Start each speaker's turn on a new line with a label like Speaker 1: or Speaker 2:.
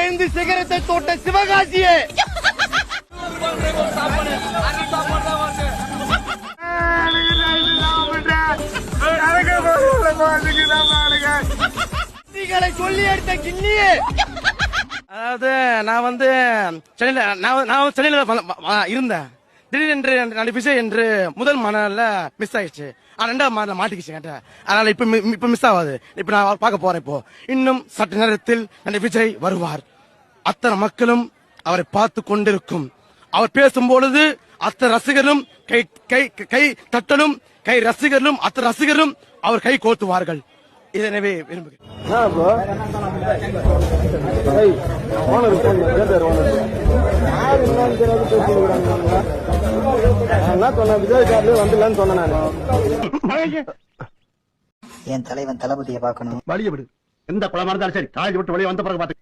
Speaker 1: 5 சிகரத்தை தொட்ட சிவகாசியே சொல்லி எடுத்த கிண்ணியே. அதாவது நான் சென்னையில இருந்தேன். திடீரென்று விஷயம் என்று முதல் மணல்ல மிஸ் ஆயிடுச்சு. ரெண்டாவது மணல மாட்டிக்கிச்சு கேட்டேன். அதனால இப்ப மிஸ் ஆகாது. இப்ப நான் பார்க்க போறேன். இப்போ இன்னும் சற்று நேரத்தில் விஜய் வருவார். அத்தனை மக்களும் அவரை பார்த்து கொண்டிருக்கும். அவர் பேசும் பொழுது அத்தனை ரசிகரும் கை தட்டலும், கை ரசிகர்களும் அத்தனை ரசிகரும் அவர் கை கோத்துவார்கள். இதனவே விரும்புகிறேன்.
Speaker 2: என் தலைவன் தளபதியை பார்க்கணும்.
Speaker 3: வழிய விடு. எந்த குளமா இருந்தாலும் சரி, காலேஜ் விட்டு வெளியே வந்த பிறகு பாத்து